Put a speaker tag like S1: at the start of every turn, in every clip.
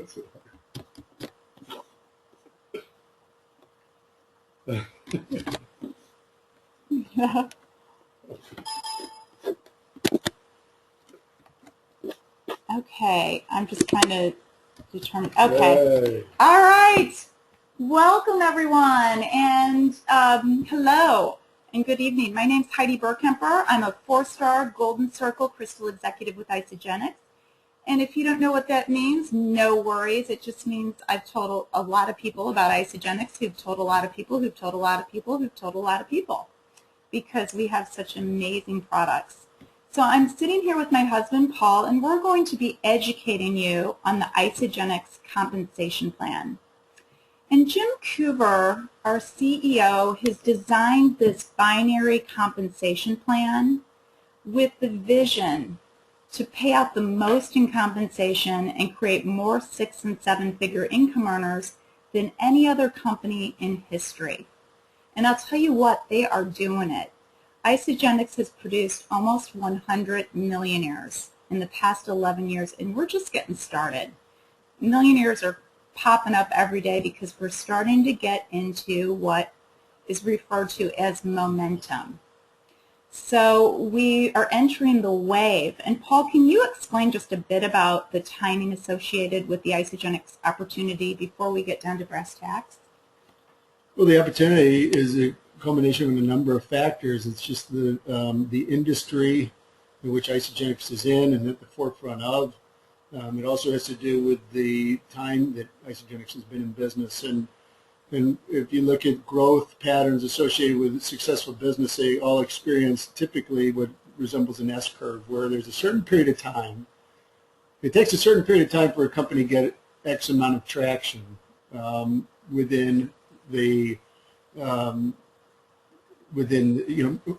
S1: Okay, I'm just trying to determine. Okay. Yay. All right. Welcome, everyone, and hello and good evening. My name's Heidi Burkemper. I'm a 4-star Golden Circle Crystal Executive with Isagenix. And if you don't know what that means, no worries. It just means I've told a lot of people about Isagenix, who've told a lot of people, who've told a lot of people, who've told a lot of people, because we have such amazing products. So I'm sitting here with my husband, Paul, and we're going to be educating you on the Isagenix compensation plan. And Jim Coover, our CEO, has designed this binary compensation plan with the vision to pay out the most in compensation and create more 6- and 7-figure income earners than any other company in history. And I'll tell you what, they are doing it. Isagenix has produced almost 100 millionaires in the past 11 years, and we're just getting started. Millionaires are popping up every day because we're starting to get into what is referred to as momentum. So we are entering the wave. And Paul, can you explain just a bit about the timing associated with the Isagenix opportunity before we get down to brass tacks?
S2: Well, the opportunity is a combination of a number of factors. It's just the industry in which Isagenix is in and at the forefront of. It also has to do with the time that Isagenix has been in business. And if you look at growth patterns associated with successful business, they all experience typically what resembles an S-curve, where there's a certain period of time. It takes a certain period of time for a company to get X amount of traction within the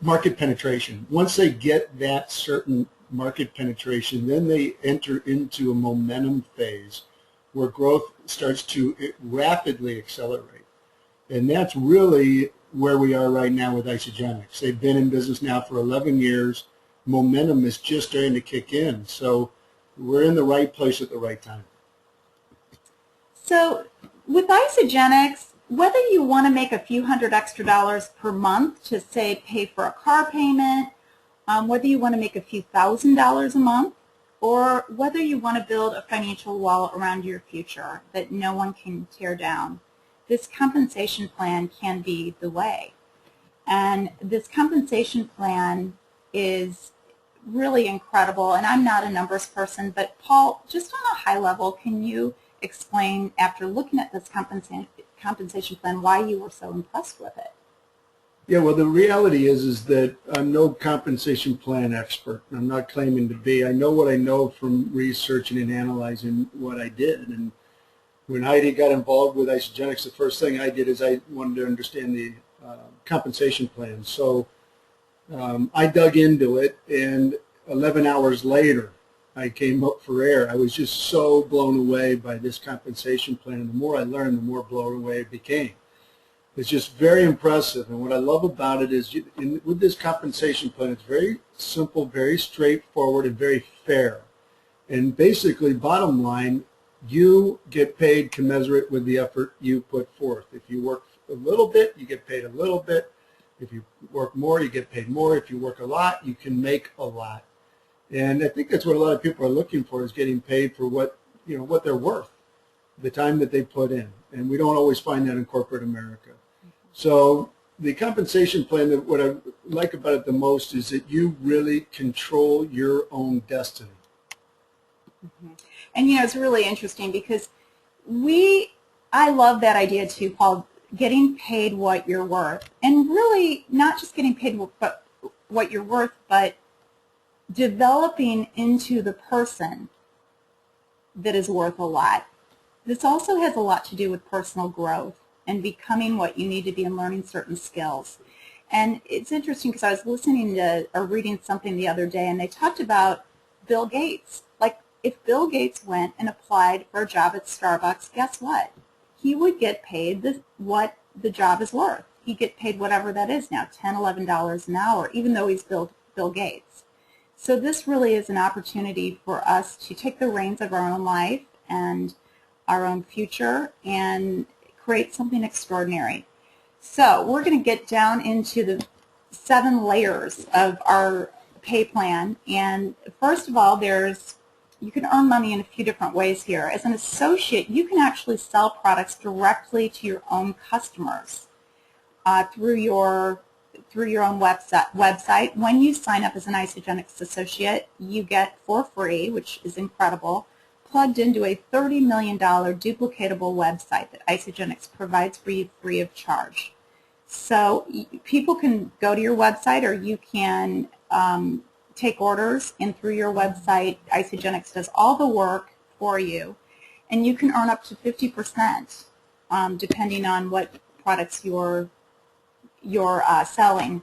S2: market penetration. Once they get that certain market penetration, then they enter into a momentum phase where growth starts to rapidly accelerate. And that's really where we are right now with Isagenix. They've been in business now for 11 years. Momentum is just starting to kick in. So we're in the right place at the right time.
S1: So with Isagenix, whether you want to make a few $100 extra per month to, say, pay for a car payment, whether you want to make a few $1,000s a month, or whether you want to build a financial wall around your future that no one can tear down, this compensation plan can be the way. And this compensation plan is really incredible. And I'm not a numbers person, but Paul, just on a high level, can you explain, after looking at this compensation plan, why you were so impressed with it?
S2: Yeah, well, the reality is that I'm no compensation plan expert. I'm not claiming to be. I know what I know from researching and analyzing what I did. And when Heidi got involved with Isagenix, the first thing I did is I wanted to understand the compensation plan. So I dug into it, and 11 hours later, I came up for air. I was just so blown away by this compensation plan. And the more I learned, the more blown away it became. It's just very impressive. And what I love about it is with this compensation plan, it's very simple, very straightforward, and very fair. And basically, bottom line, you get paid commensurate with the effort you put forth. If you work a little bit, you get paid a little bit. If you work more, you get paid more. If you work a lot, you can make a lot. And I think that's what a lot of people are looking for, is getting paid for what they're worth, the time that they put in. And we don't always find that in corporate America. So the compensation plan, what I like about it the most is that you really control your own destiny.
S1: Mm-hmm. And it's really interesting because I love that idea too, Paul, getting paid what you're worth. And really not just getting paid what you're worth, but developing into the person that is worth a lot. This also has a lot to do with personal growth and becoming what you need to be and learning certain skills. And it's interesting because I was listening to or reading something the other day, and they talked about Bill Gates. Like, if Bill Gates went and applied for a job at Starbucks, guess what? He would get paid what the job is worth. He'd get paid whatever that is now, $10, $11 an hour, even though he's Bill Gates. So this really is an opportunity for us to take the reins of our own life and our own future and create something extraordinary. So we're going to get down into the 7 layers of our pay plan. And first of all, you can earn money in a few different ways here. As an associate, you can actually sell products directly to your own customers through your own website. When you sign up as an Isagenix associate, you get for free, which is incredible, plugged into a $30 million duplicatable website that Isagenix provides for you free of charge. So people can go to your website, or you can take orders in through your website. Isagenix does all the work for you, and you can earn up to 50% depending on what products you're selling.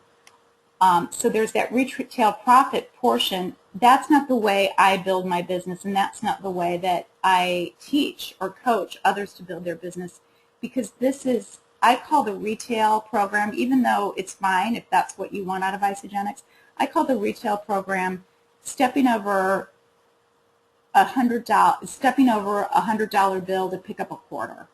S1: So there's that retail profit portion. That's not the way I build my business, and that's not the way that I teach or coach others to build their business, because this is, I call the retail program, even though it's fine if that's what you want out of Isagenix, I call the retail program stepping over $100 bill to pick up a quarter.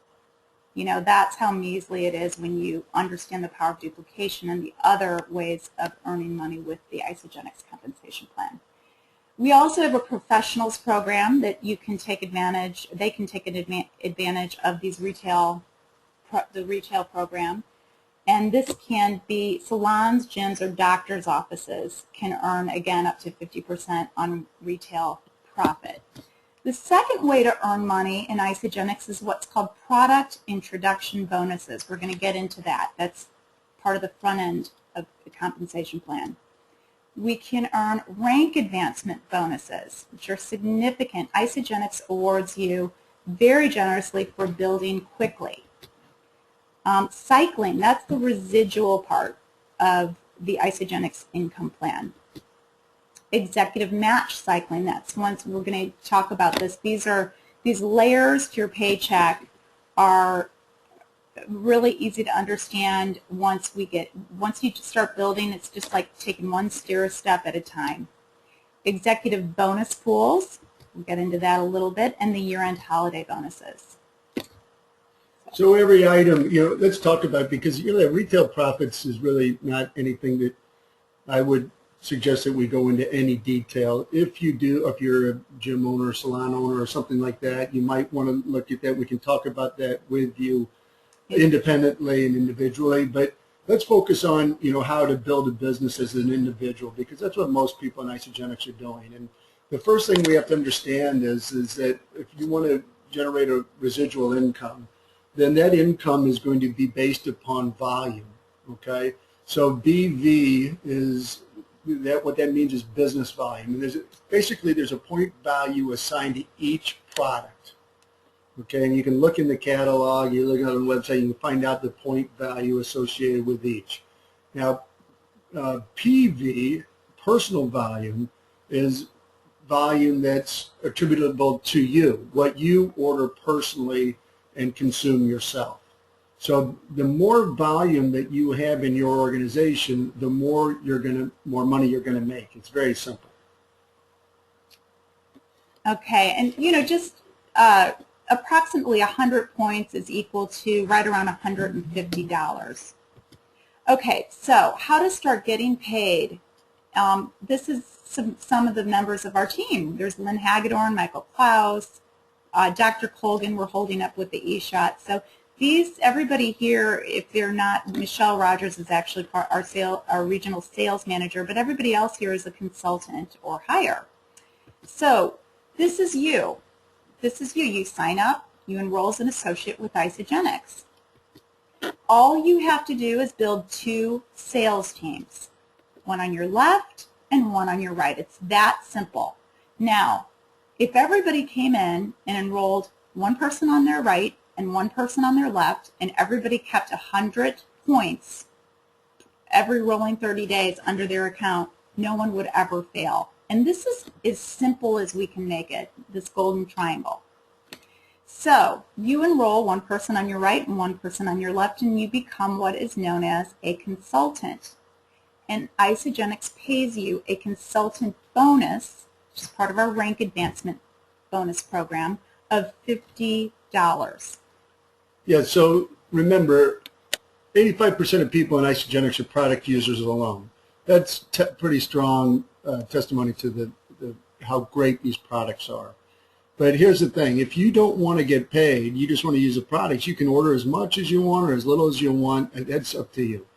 S1: You know, that's how measly it is when you understand the power of duplication and the other ways of earning money with the Isagenix compensation plan. We also have a professionals program that you can take advantage, they can take advantage of these the retail program. And this can be salons, gyms, or doctors' offices can earn, again, up to 50% on retail profit. The second way to earn money in Isagenix is what's called product introduction bonuses. We're going to get into that. That's part of the front end of the compensation plan. We can earn rank advancement bonuses, which are significant. Isagenix awards you very generously for building quickly. Cycling, that's the residual part of the Isagenix income plan. Executive match cycling, that's once we're going to talk about this. These layers to your paycheck are really easy to understand once you start building. It's just like taking one step at a time. Executive bonus pools, we'll get into that a little bit, and the year-end holiday bonuses.
S2: So every item, let's talk about, because retail profits is really not anything that I would suggest that we go into any detail. If you're a gym owner, salon owner, or something like that, you might want to look at that. We can talk about that with you independently and individually, but let's focus on how to build a business as an individual, because that's what most people in Isagenix are doing. And the first thing we have to understand is that if you want to generate a residual income, then that income is going to be based upon volume, okay? So BV is, what that means is business volume. And there's a point value assigned to each product, okay? And you can look in the catalog, you look on the website, you can find out the point value associated with each. Now, PV, personal volume, is volume that's attributable to you, what you order personally and consume yourself. So the more volume that you have in your organization, the more money you're gonna make. It's very simple. Okay, and
S1: just approximately 100 points is equal to right around $150. Okay, so how to start getting paid. This is some of the members of our team. There's Lynn Hagedorn, Michael Klaus, Dr. Colgan, we're holding up with the e-shot. So everybody here, if they're not, Michelle Rogers is actually our regional sales manager, but everybody else here is a consultant or higher. So this is you. This is you. You sign up, you enroll as an associate with Isagenix. All you have to do is build 2 sales teams, one on your left and one on your right. It's that simple. Now, if everybody came in and enrolled one person on their right and one person on their left, and everybody kept 100 points every rolling 30 days under their account, no one would ever fail. And this is as simple as we can make it, this golden triangle. So you enroll one person on your right and one person on your left, and you become what is known as a consultant. And Isagenix pays you a consultant bonus, which is part of our rank advancement bonus program, of $50.
S2: Yeah, so remember, 85% of people in Isagenix are product users alone. That's pretty strong testimony to how great these products are. But here's the thing, if you don't want to get paid, you just want to use the products, you can order as much as you want or as little as you want, and that's up to you.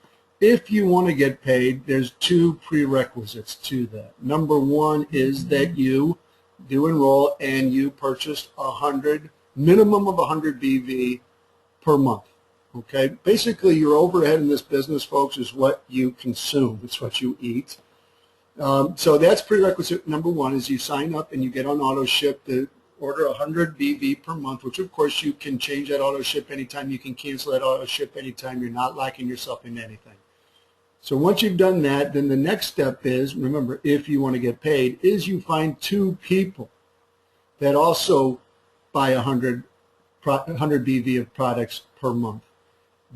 S2: If you want to get paid, there's two prerequisites to that. Number one is that you do enroll and you purchase minimum of 100 BV per month. Okay, basically your overhead in this business, folks, is what you consume. It's what you eat. So that's prerequisite number one, is you sign up and you get on auto ship to order 100 BV per month, which of course you can change that auto ship anytime. You can cancel that auto ship anytime. You're not locking yourself into anything. So once you've done that, then the next step is, remember, if you want to get paid, is you find two people that also buy 100 BV of products per month.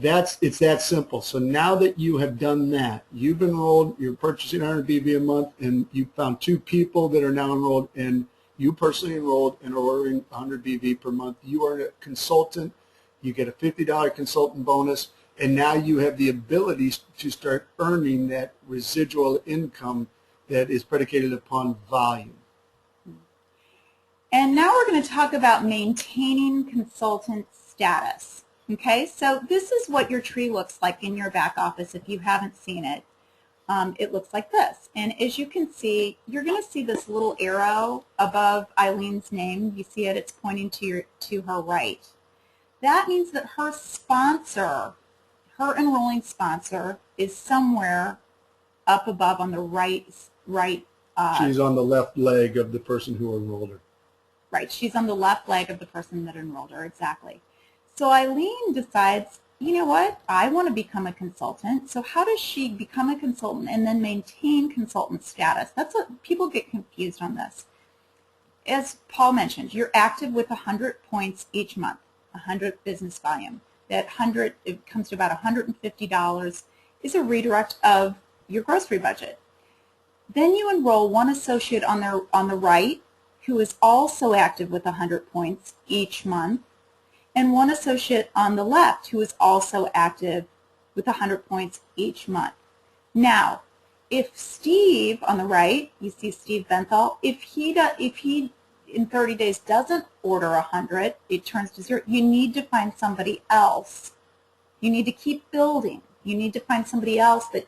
S2: It's that simple. So now that you have done that, you've enrolled, you're purchasing 100 BV a month, and you found two people that are now enrolled, and you personally enrolled and are ordering 100 BV per month. You are a consultant. You get a $50 consultant bonus, and now you have the ability to start earning that residual income that is predicated upon volume.
S1: And now we're going to talk about maintaining consultant status. Okay, so this is what your tree looks like in your back office if you haven't seen it. It looks like this. And as you can see, you're going to see this little arrow above Eileen's name. You see it, it's pointing to her right. That means that her sponsor, her enrolling sponsor, is somewhere up above on the right.
S2: She's on the left leg of the person who enrolled her.
S1: Right, she's on the left leg of the person that enrolled her, exactly. So Eileen decides, you know what, I want to become a consultant. So how does she become a consultant and then maintain consultant status? That's what people get confused on this. As Paul mentioned, you're active with 100 points each month, 100 business volume. That 100, it comes to about $150, is a redirect of your grocery budget. Then you enroll one associate on the right who is also active with 100 points each month, and one associate on the left who is also active with 100 points each month. Now, if Steve on the right, you see Steve Benthal, if he in 30 days doesn't order 100, it turns to 0. You need to find somebody else. You need to keep building. You need to find somebody else that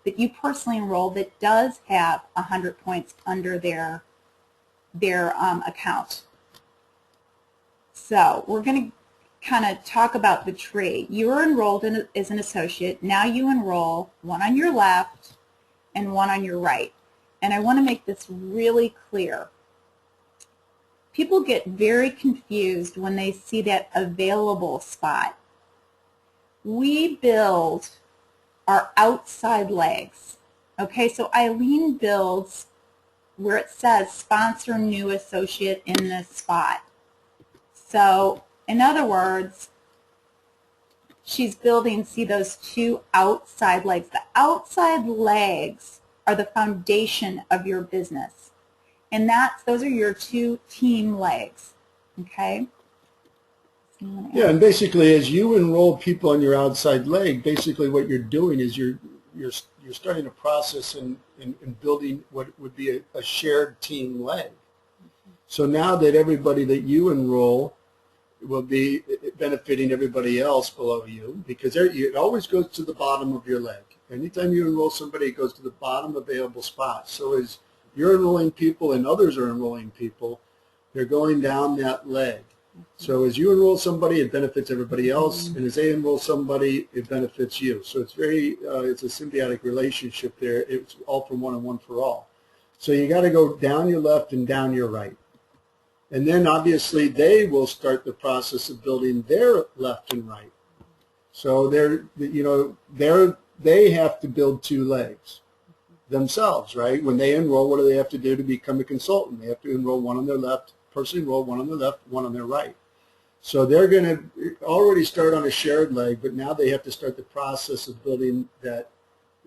S1: you personally enroll that does have 100 points under their account. So we're going to kind of talk about the tree. You were enrolled as an associate. Now you enroll one on your left and one on your right. And I want to make this really clear. People get very confused when they see that available spot. We build our outside legs. Okay, so Eileen builds where it says sponsor new associate in this spot. So, in other words, she's building, see those two outside legs. The outside legs are the foundation of your business. And those are your two team legs, okay?
S2: Yeah, and basically as you enroll people on your outside leg, basically what you're doing is you're starting a process in building what would be a shared team leg. So now that everybody that you enroll will be benefiting everybody else below you, because it always goes to the bottom of your leg. Anytime you enroll somebody, it goes to the bottom available spot. So as you're enrolling people and others are enrolling people, they're going down that leg. So as you enroll somebody, it benefits everybody else, and as they enroll somebody, it benefits you. So it's it's a symbiotic relationship there. It's all for one and one for all. So you got to go down your left and down your right. And then obviously they will start the process of building their left and right. So they have to build two legs themselves, right? When they enroll, what do they have to do to become a consultant? They have to enroll one on their left, personally enroll one on their left, one on their right. So they're going to already start on a shared leg, but now they have to start the process of building that,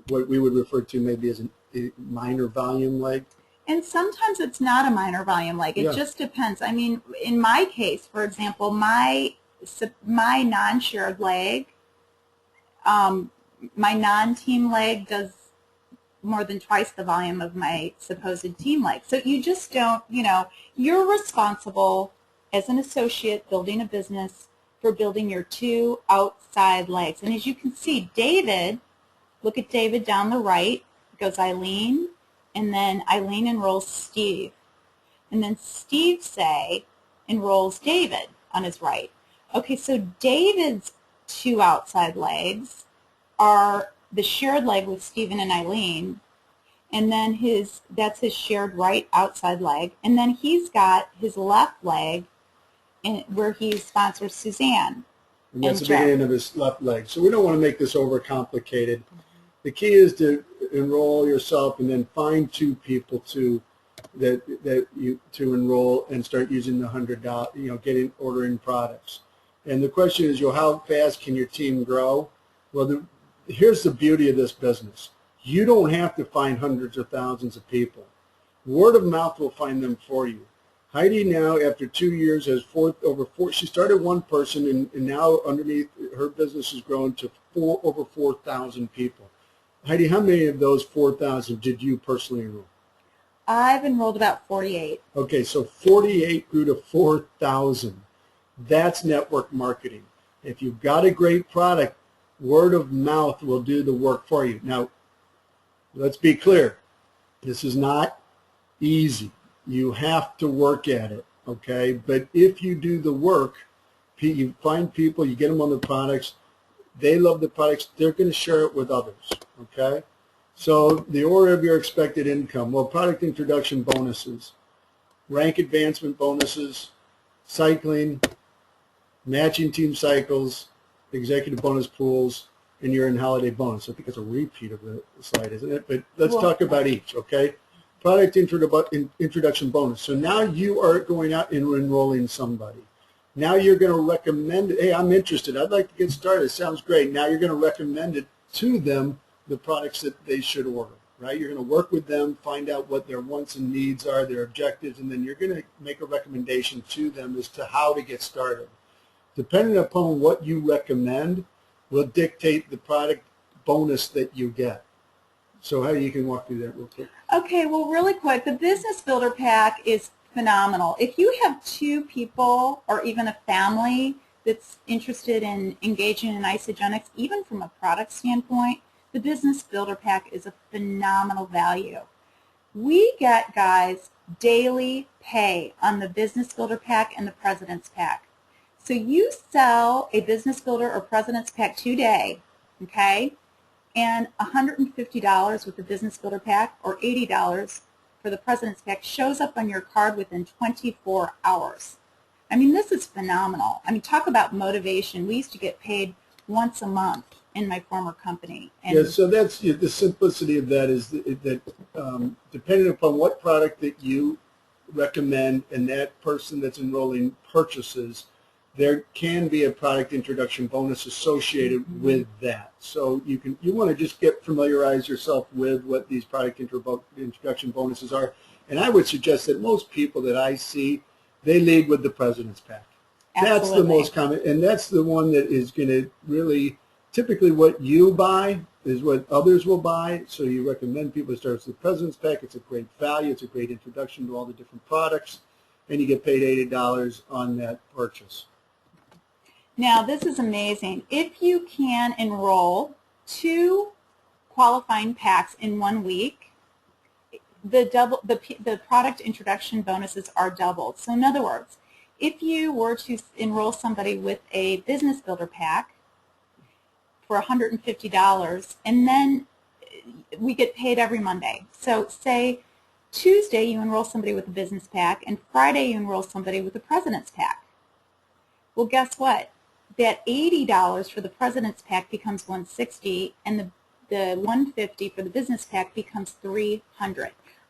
S2: what we would refer to maybe as a minor volume leg.
S1: And sometimes it's not a minor volume leg. It just depends. I mean, in my case, for example, my non-shared leg, my non-team leg does more than twice the volume of my supposed team leg. So you just don't, you're responsible as an associate building a business for building your 2 outside legs. And as you can see, David, look at David down the right, goes Eileen, and then Eileen enrolls Steve. And then Steve, say, enrolls David on his right. Okay, so David's 2 outside legs are the shared leg with Stephen and Eileen, and then that's his shared right outside leg, and then he's got his left leg where he sponsors Suzanne.
S2: And that's the beginning of his left leg. So we don't want to make this overcomplicated. The key is to enroll yourself and then find 2 people to enroll and start using the $100, ordering products. And the question is, how fast can your team grow? Well, here's the beauty of this business. You don't have to find hundreds or thousands of people. Word of mouth will find them for you. Heidi now, after 2 years, has over four. She started 1 person, and now underneath her business has grown to over 4,000 people. Heidi, how many of those 4,000 did you personally enroll?
S1: I've enrolled about 48.
S2: Okay, so 48 grew to 4,000. That's network marketing. If you've got a great product, word of mouth will do the work for you. Now, let's be clear. This is not easy. You have to work at it, okay? But if you do the work, you find people, you get them on the products, they love the products, they're going to share it with others, okay? So the order of your expected income, well, product introduction bonuses, rank advancement bonuses, cycling, matching team cycles, executive bonus pools, and your in holiday bonus. I think it's a repeat of the slide, isn't it? But let's talk about each, okay? Product introduction bonus. So now you are going out and enrolling somebody. Now you're going to recommend it. Hey, I'm interested. I'd like to get started. It sounds great. Now you're going to recommend it to them, the products that they should order, right? You're going to work with them, find out what their wants and needs are, their objectives, and then you're going to make a recommendation to them as to how to get started. Depending upon what you recommend will dictate the product bonus that you get. So how you can walk through that real quick?
S1: Okay, well, really quick, the Business Builder Pack is phenomenal. If you have 2 people or even a family that's interested in engaging in Isagenix, even from a product standpoint, the Business Builder Pack is a phenomenal value. We get, guys, daily pay on the Business Builder Pack and the President's Pack. So you sell a Business Builder or President's Pack today, okay, and $150 with the Business Builder Pack or $80 for the President's Pack shows up on your card within 24 hours. I mean, this is phenomenal. I mean, talk about motivation. We used to get paid once a month in my former company. And
S2: yeah, so that's the simplicity of that is that depending upon what product that you recommend and that person that's enrolling purchases, there can be a product introduction bonus associated with that. So you want to just familiarize yourself with what these product introduction bonuses are. And I would suggest that most people that I see, they lead with the President's Pack.
S1: Absolutely.
S2: That's the most common, and that's the one that is going to really, typically what you buy is what others will buy. So you recommend people to start with the President's Pack. It's a great value. It's a great introduction to all the different products. And you get paid $80 on that purchase.
S1: Now, this is amazing. If you can enroll 2 qualifying packs in 1 week, the product introduction bonuses are doubled. So in other words, if you were to enroll somebody with a Business Builder Pack for $150, and then we get paid every Monday. So say Tuesday you enroll somebody with a Business Pack, and Friday you enroll somebody with a President's Pack. Well, guess what? That $80 for the President's Pack becomes $160, and the $150 for the Business Pack becomes $300.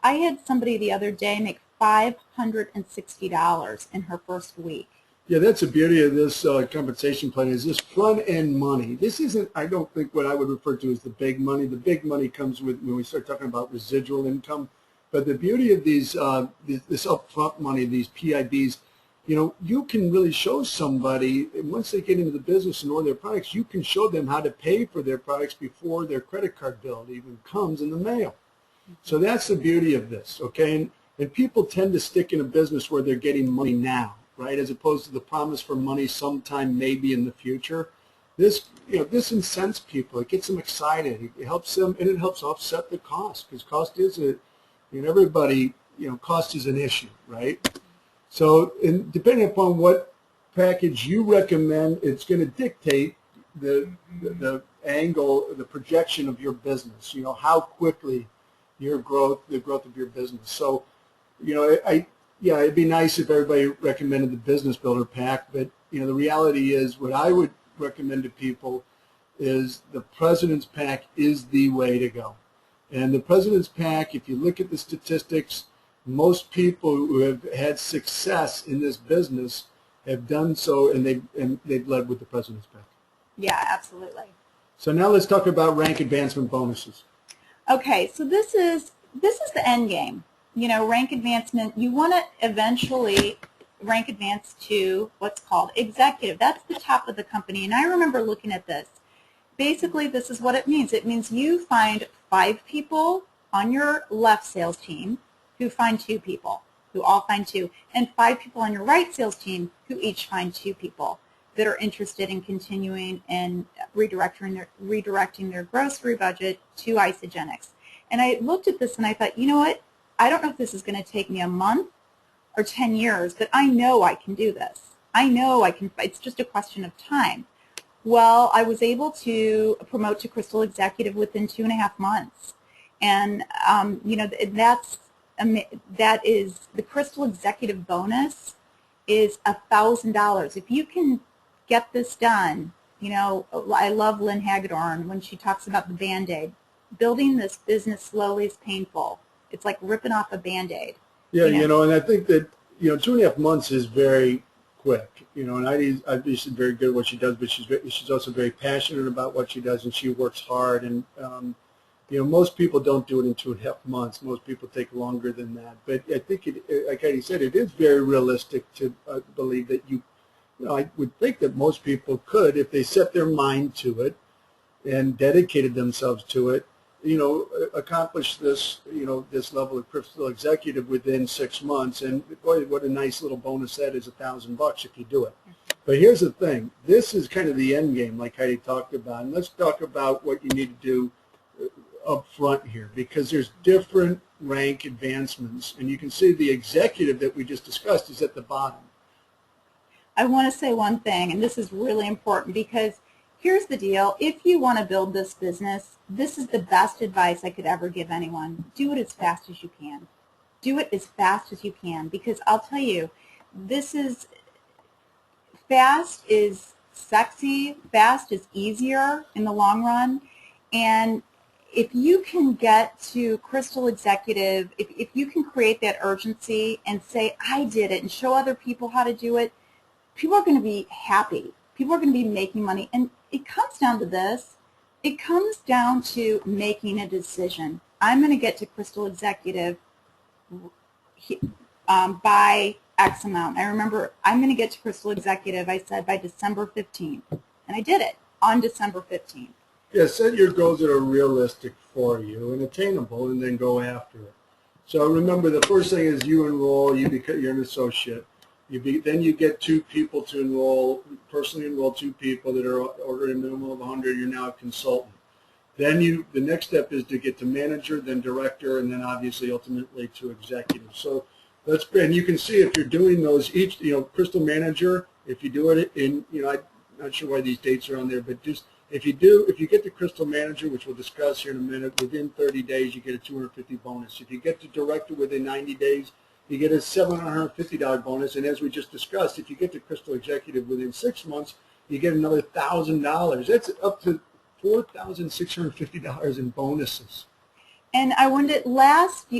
S1: I had somebody the other day make $560 in her first week.
S2: Yeah, that's the beauty of this compensation plan is this front-end money. This isn't, I don't think, what I would refer to as the big money. The big money comes with when we start talking about residual income. But the beauty of these this upfront money, these PIBs, you can really show somebody, once they get into the business and know their products, you can show them how to pay for their products before their credit card bill even comes in the mail. So that's the beauty of this, okay? And people tend to stick in a business where they're getting money now, right, as opposed to the promise for money sometime maybe in the future. This incents people. It gets them excited. It helps them, and it helps offset the cost, because cost is everybody, cost is an issue, right? So, depending upon what package you recommend, it's going to dictate the angle, the projection of your business. How quickly the growth of your business. So, it'd be nice if everybody recommended the Business Builder Pack, but the reality is, what I would recommend to people is the President's Pack is the way to go. And the President's Pack, if you look at the statistics, most people who have had success in this business have done so, and they've led with the President's Pack.
S1: Yeah, absolutely.
S2: So now let's talk about rank advancement bonuses.
S1: Okay, so this is the end game. Rank advancement, you want to eventually rank advance to what's called executive. That's the top of the company. And I remember looking at this. Basically, this is what it means. It means you find 5 people on your left sales team who find 2 people, who all find 2, and 5 people on your right sales team who each find 2 people that are interested in continuing and redirecting their grocery budget to Isagenix. And I looked at this and I thought, you know what? I don't know if this is going to take me a month or 10 years, but I know I can do this. I know I can. It's just a question of time. Well, I was able to promote to Crystal Executive within 2.5 months. And, that is the Crystal Executive bonus is $1,000. If you can get this done, I love Lynn Hagedorn when she talks about the Band-Aid. Building this business slowly is painful. It's like ripping off a Band-Aid.
S2: Yeah, and I think that, 2.5 months is very quick. And Heidi's obviously very good at what she does, but she's also very passionate about what she does, and she works hard. And, most people don't do it in 2.5 months. Most people take longer than that. But I think, like Heidi said, it is very realistic to believe that I would think that most people could, if they set their mind to it and dedicated themselves to it, accomplish this, this level of Crystal Executive within 6 months. And boy, what a nice little bonus that is, $1,000 if you do it. But here's the thing. This is kind of the end game, like Heidi talked about. And let's talk about what you need to do up front here, because there's different rank advancements. And you can see the executive that we just discussed is at the bottom.
S1: I want to say one thing, and this is really important, because here's the deal. If you want to build this business, this is the best advice I could ever give anyone. Do it as fast as you can. Do it as fast as you can, because I'll tell you, fast is sexy, fast is easier in the long run, and if you can get to Crystal Executive, if you can create that urgency and say, I did it, and show other people how to do it, people are going to be happy. People are going to be making money. And it comes down to this. It comes down to making a decision. I'm going to get to Crystal Executive by X amount. I remember I'm going to get to Crystal Executive, I said, by December 15th. And I did it on December 15th.
S2: Yeah, set your goals that are realistic for you and attainable, and then go after it. So remember, the first thing is you enroll, you're an associate. Then you get 2 people to enroll, personally enroll 2 people that are ordering a minimum of 100. You're now a consultant. Then the next step is to get to manager, then director, and then obviously ultimately to executive. So and you can see if you're doing those each, Crystal Manager, if you do it in, I'm not sure why these dates are on there, but just if you get to Crystal Manager, which we'll discuss here in a minute, within 30 days you get a $250 bonus. If you get to director within 90 days, you get a $750 bonus. And as we just discussed, if you get to Crystal Executive within 6 months, you get another $1,000. That's up to $4,650 in bonuses.
S1: And I wondered, last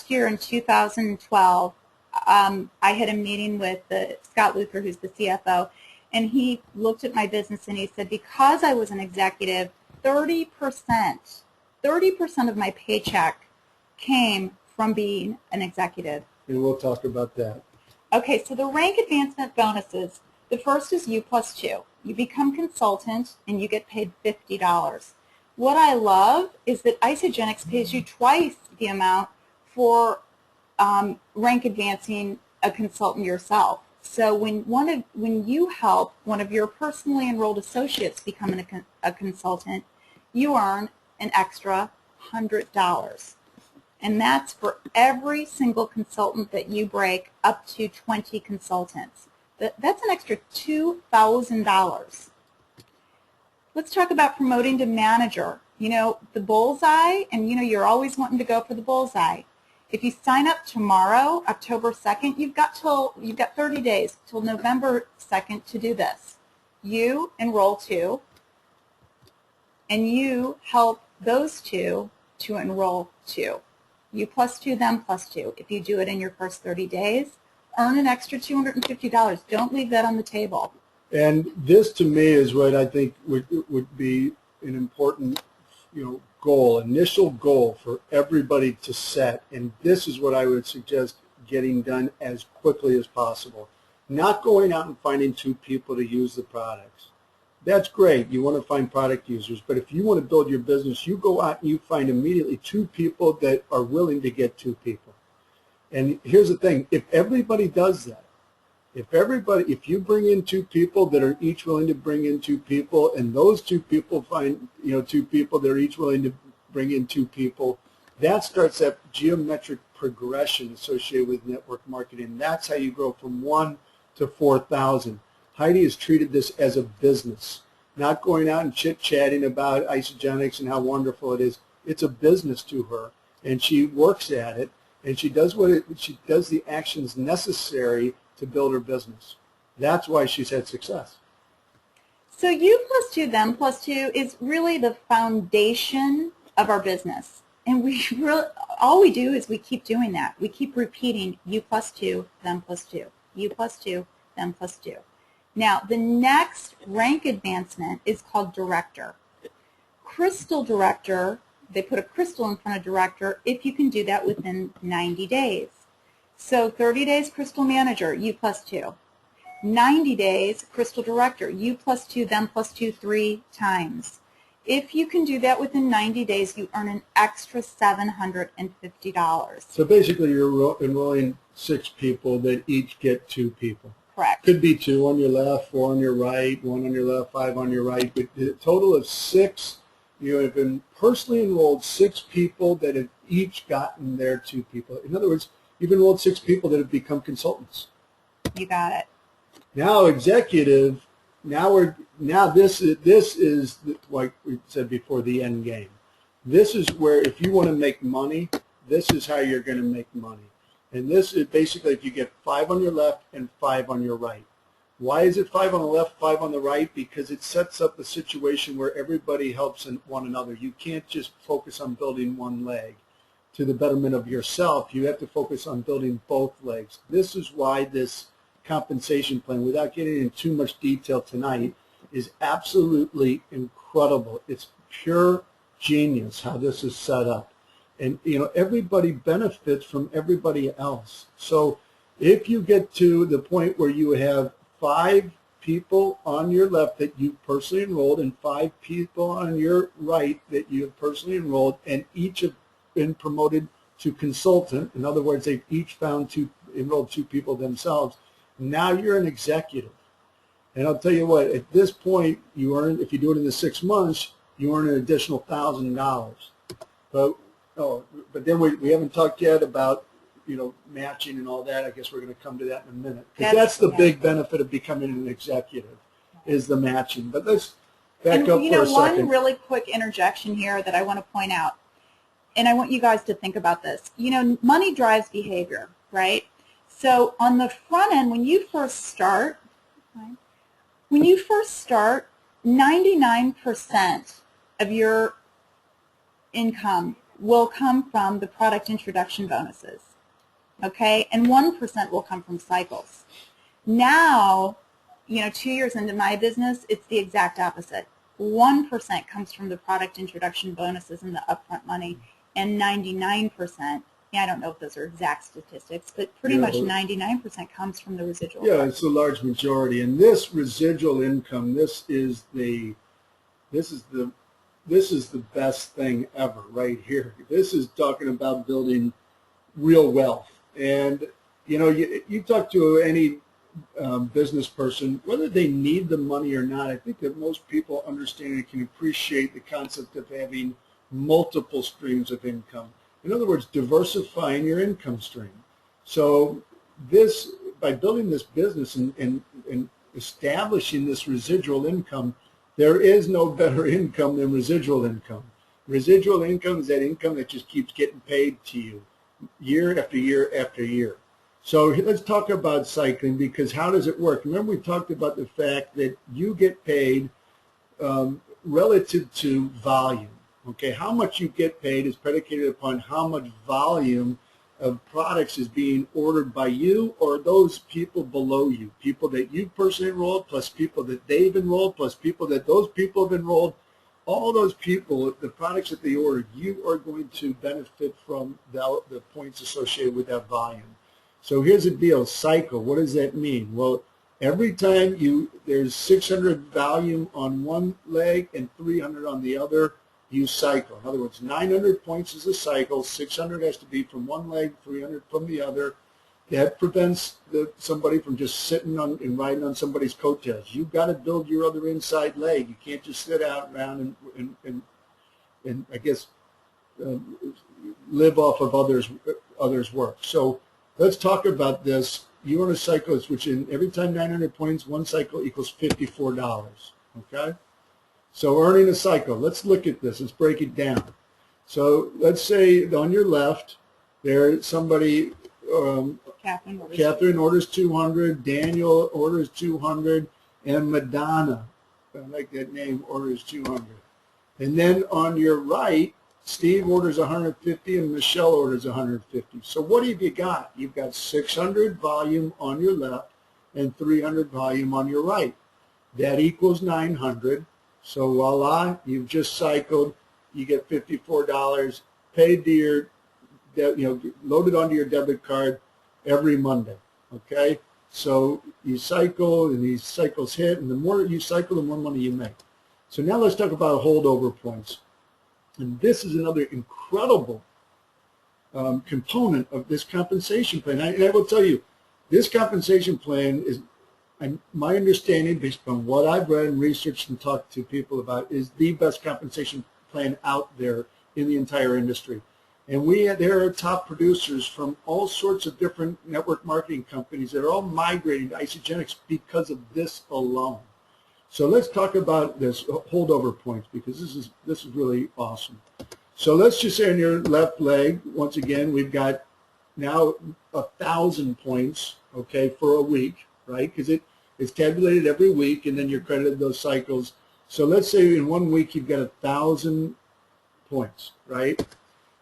S1: year in 2012, I had a meeting with Scott Luther, who's the CFO, and he looked at my business and he said, because I was an executive, 30% of my paycheck came from being an executive.
S2: And we'll talk about that.
S1: Okay, so the rank advancement bonuses, the first is U+2. You become consultant and you get paid $50. What I love is that Isagenix pays you twice the amount for rank advancing a consultant yourself. So when you help one of your personally enrolled associates become a consultant, you earn an extra $100. And that's for every single consultant that you break, up to 20 consultants. That's an extra $2,000. Let's talk about promoting to manager. You know, the bullseye, and you know, you're always wanting to go for the bullseye. If you sign up tomorrow, October 2nd, you've got 30 days till November 2nd to do this. You enroll 2, and you help those 2 to enroll 2. U+2, them +2. If you do it in your first 30 days, earn an extra $250. Don't leave that on the table.
S2: And this, to me, is what I think would be an important, goal, initial goal for everybody to set. And this is what I would suggest getting done as quickly as possible. Not going out and finding 2 people to use the products. That's great. You want to find product users. But if you want to build your business, you go out and you find immediately 2 people that are willing to get 2 people. And here's the thing. If everybody does that, if you bring in 2 people that are each willing to bring in 2 people, and those 2 people find, 2 people that are each willing to bring in 2 people, that starts that geometric progression associated with network marketing. That's how you grow from 1 to 4,000. Heidi has treated this as a business, not going out and chit-chatting about Isagenix and how wonderful it is. It's a business to her, and she works at it, and she does she does the actions necessary to build her business. That's why she's had success.
S1: So U+2, them +2 is really the foundation of our business. And all we do is we keep doing that. We keep repeating U+2, them +2, U+2, them +2. Now, the next rank advancement is called director. Crystal director, they put a crystal in front of director if you can do that within 90 days. So 30 days crystal manager, U+2. 90 days crystal director, U+2, them +2, 3 times. If you can do that within 90 days, you earn an extra $750.
S2: So basically you're enrolling 6 people that each get 2 people.
S1: Correct.
S2: Could be 2 on your left, 4 on your right, 1 on your left, 5 on your right, but a total of 6. You have been personally enrolled 6 people that have each gotten their 2 people. In other words, you've enrolled 6 people that have become consultants.
S1: You got it.
S2: Now executive, this is like we said before, the end game. This is where if you want to make money, this is how you're going to make money. And this is basically if you get 5 on your left and 5 on your right. Why is it 5 on the left, 5 on the right? Because it sets up a situation where everybody helps one another. You can't just focus on building one leg to the betterment of yourself. You have to focus on building both legs. This is why this compensation plan, without getting into too much detail tonight, is absolutely incredible. It's pure genius how this is set up. And everybody benefits from everybody else. So if you get to the point where you have 5 people on your left that you personally enrolled and 5 people on your right that you have personally enrolled, and each have been promoted to consultant, in other words, they've each enrolled 2 people themselves, now you're an executive. And I'll tell you what, at this point, you earn, if you do it in the 6 months, you earn an additional $1,000. But then we haven't talked yet about matching and all that. I guess we're going to come to that in a minute. Because that's the big benefit of becoming an executive, is the matching. But let's back up for a second.
S1: One really quick interjection here that I want to point out, and I want you guys to think about this. Money drives behavior, right? So on the front end, when you first start, 99% of your income will come from the product introduction bonuses, okay? And 1% will come from cycles. Now, 2 years into my business, it's the exact opposite. 1% comes from the product introduction bonuses and the upfront money, and 99% yeah, I don't know if those are exact statistics, but pretty much 99% comes from the residual.
S2: Yeah, it's a large majority. And this residual income, this is the best thing ever right here. This is talking about building real wealth. And you talk to any business person, whether they need the money or not, I think that most people understand and can appreciate the concept of having multiple streams of income. In other words, diversifying your income stream. So by building this business and establishing this residual income, there is no better income than residual income. Residual income is that income that just keeps getting paid to you year after year after year. So let's talk about cycling, because how does it work? Remember, we talked about the fact that you get paid relative to volume. Okay, how much you get paid is predicated upon how much volume of products is being ordered by you or those people below you, people that you personally enrolled, plus people that they've enrolled, plus people that those people have enrolled. All those people, the products that they ordered, you are going to benefit from the points associated with that volume. So here's the deal, cycle. What does that mean? Well, every time there's 600 volume on one leg and 300 on the other, you cycle. In other words, 900 points is a cycle. 600 has to be from one leg, 300 from the other. That prevents somebody from just sitting on and riding on somebody's coattails. You've got to build your other inside leg. You can't just sit out around and I guess live off of others' work. So let's talk about this. You want a cycle which in every time 900 points, one cycle equals $54. Okay. So earning a cycle, let's look at this. Let's break it down. So let's say on your left, there's somebody, Catherine orders 200, Daniel orders 200, and Madonna, I like that name, orders 200. And then on your right, Steve orders 150 and Michelle orders 150. So what have you got? You've got 600 volume on your left and 300 volume on your right. That equals 900. So voila, you've just cycled. You get $54 paid to your, loaded onto your debit card every Monday. Okay, so you cycle, and these cycles hit, and the more you cycle, the more money you make. So now let's talk about holdover points, and this is another incredible component of this compensation plan. And I will tell you, this compensation plan is, my understanding, based on what I've read and researched and talked to people about, is the best compensation plan out there in the entire industry. And there are top producers from all sorts of different network marketing companies that are all migrating to Isagenix because of this alone. So let's talk about this holdover points, because this is really awesome. So let's just say on your left leg, once again, we've got now 1,000 points, okay, for a week, right? Because it's tabulated every week, and then you're credited those cycles. So let's say in 1 week you've got 1,000 points, right?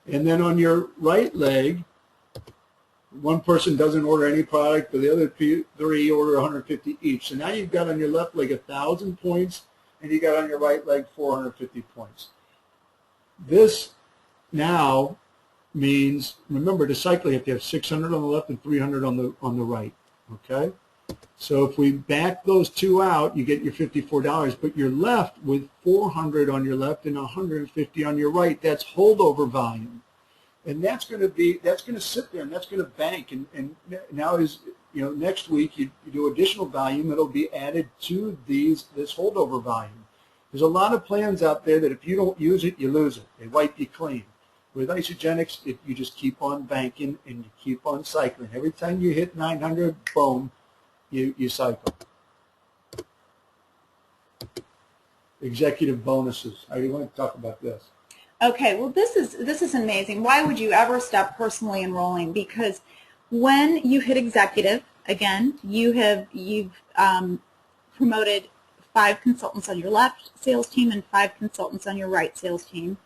S2: And then on your right leg, one person doesn't order any product, but the other three order 150 each. So now you've got on your left leg 1,000 points, and you got on your right leg 450 points. This now means, remember, to cycle you have to have 600 on the left and 300 on the right. Okay. So if we back those two out, you get your $54, but you're left with 400 on your left and 150 on your right. That's holdover volume. And that's going to sit there, and that's going to bank. And now next week you do additional volume, it'll be added to this holdover volume. There's a lot of plans out there that if you don't use it, you lose it. They wipe you clean. With Isagenix, you just keep on banking and you keep on cycling. Every time you hit 900, boom, you cycle. Executive bonuses. I want to talk about this.
S1: Okay, well this is amazing. Why would you ever stop personally enrolling? Because when you hit executive, again, you've promoted 5 consultants on your left sales team and 5 consultants on your right sales team.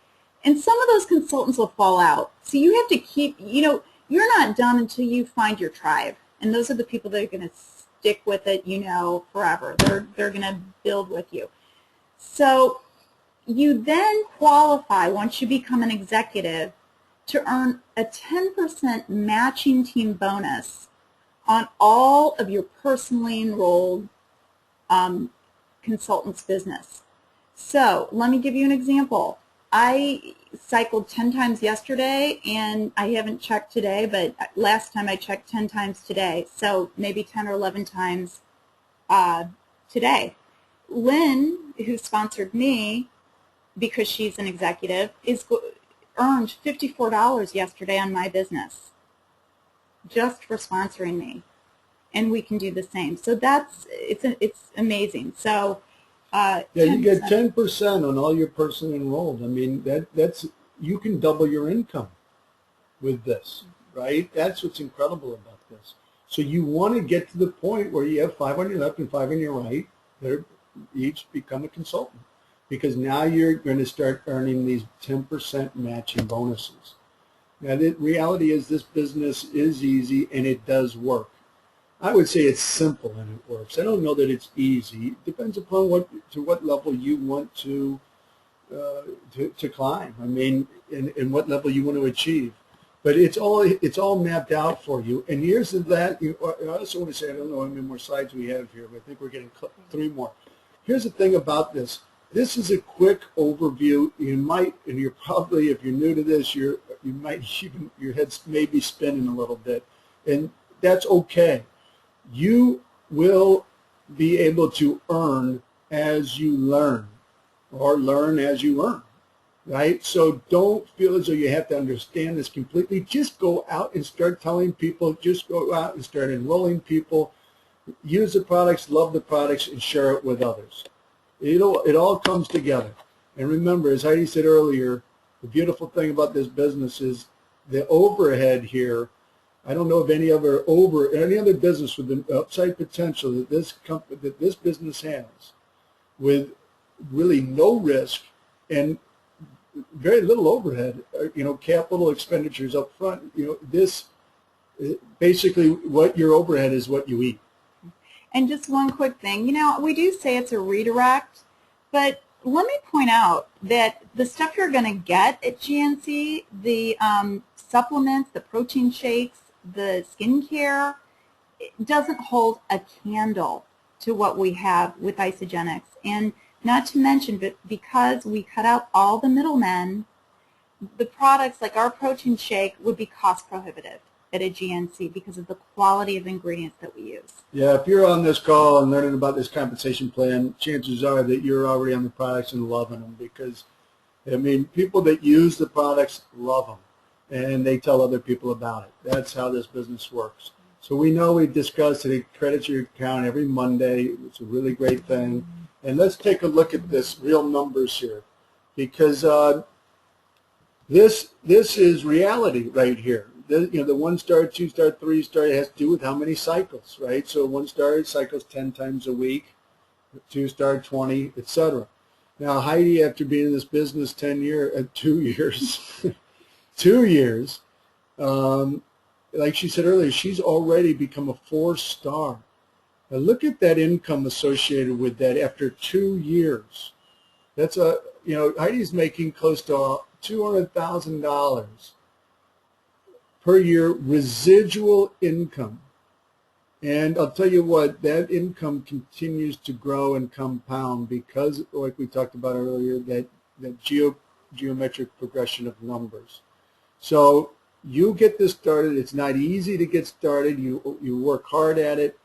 S1: And some of those consultants will fall out. So you have to keep, you're not done until you find your tribe. And those are the people that are going to stick with it, forever. They're going to build with you. So you then qualify, once you become an executive, to earn a 10% matching team bonus on all of your personally enrolled consultants' business. So let me give you an example. I cycled 10 times yesterday, and I haven't checked today, but last time I checked 10 times today, so maybe 10 or 11 times today. Lynn, who sponsored me because she's an executive, earned $54 yesterday on my business just for sponsoring me, and we can do the same. So it's amazing. So
S2: yeah, you get 10% on all your personally enrolled. I mean, that's you can double your income with this, right? That's what's incredible about this. So you want to get to the point where you have 5 on your left and 5 on your right. They're each become a consultant, because now you're going to start earning these 10% matching bonuses. Now, the reality is this business is easy and it does work. I would say it's simple and it works. I don't know that it's easy. It depends upon what level you want to climb. I mean, and what level you want to achieve. But it's all mapped out for you. And here's that. I also want to say, I don't know how many more slides we have here, but I think we're getting 3 more. Here's the thing about this. This is a quick overview. You might, and you're probably, if you're new to this, you might even, your head's maybe spinning a little bit, and that's okay. You will be able to earn as you learn, or learn as you earn, right? So don't feel as though you have to understand this completely. Just go out and start telling people, just go out and start enrolling people, use the products, love the products, and share it with others. It all comes together. And remember, as Heidi said earlier, the beautiful thing about this business is the overhead here. I don't know of any other business with the upside potential that this business has, with really no risk and very little overhead. Capital expenditures up front. This basically, what your overhead is what you eat.
S1: And just one quick thing, we do say it's a redirect, but let me point out that the stuff you're going to get at GNC, the supplements, the protein shakes, the skincare, it doesn't hold a candle to what we have with Isagenix. And not to mention, but because we cut out all the middlemen, the products like our protein shake would be cost prohibitive at a GNC because of the quality of ingredients that we use. Yeah,
S2: if you're on this call and learning about this compensation plan, chances are that you're already on the products and loving them, because, I mean, people that use the products love them, and they tell other people about it. That's how this business works. So we know we've discussed that it credits your account every Monday. It's a really great thing. And let's take a look at this real numbers here, because this is reality right here. The 1 star, 2 star, 3 star has to do with how many cycles, right? So 1 star cycles 10 times a week, 2 star 20, etc. Now Heidi, after being in this business 2 years, 2 years, like she said earlier, she's already become a 4 star. Now look at that income associated with that after 2 years. That's Heidi's making close to $200,000 per year residual income. And I'll tell you what, that income continues to grow and compound because, like we talked about earlier, that geometric progression of numbers. So you get this started. It's not easy to get started. You work hard at it.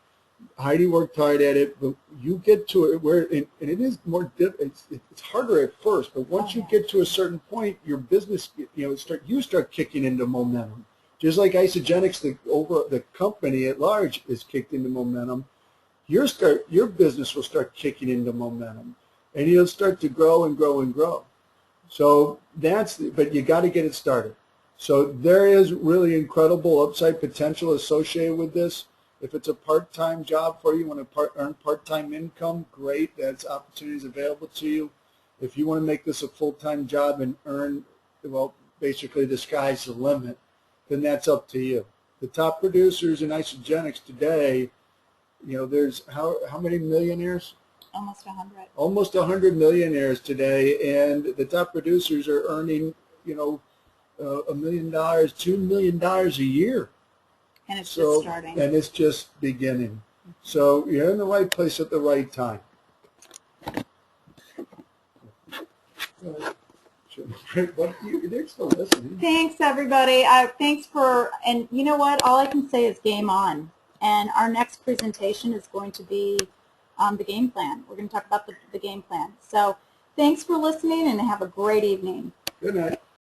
S2: Heidi worked hard at it, but you get to it where, and it is more, it's harder at first, but once you get to a certain point, your business, you start kicking into momentum. Just like Isagenix, the company at large is kicked into momentum, your business will start kicking into momentum, and you'll start to grow and grow and grow. So but you got to get it started. So there is really incredible upside potential associated with this. If it's a part-time job for you, you want to earn part-time income, great. That's opportunities available to you. If you want to make this a full-time job and earn, well, basically the sky's the limit, then that's up to you. The top producers in Isagenix today, there's how many millionaires?
S1: Almost 100.
S2: Almost 100 millionaires today, and the top producers are earning, $1 million, $2 million a year.
S1: And it's just starting.
S2: And it's just beginning. So you're in the right place at the right time. They're still listening.
S1: Thanks, everybody. Thanks for, and you know what? All I can say is game on. And our next presentation is going to be the game plan. We're going to talk about the game plan. So thanks for listening and have a great evening.
S2: Good night.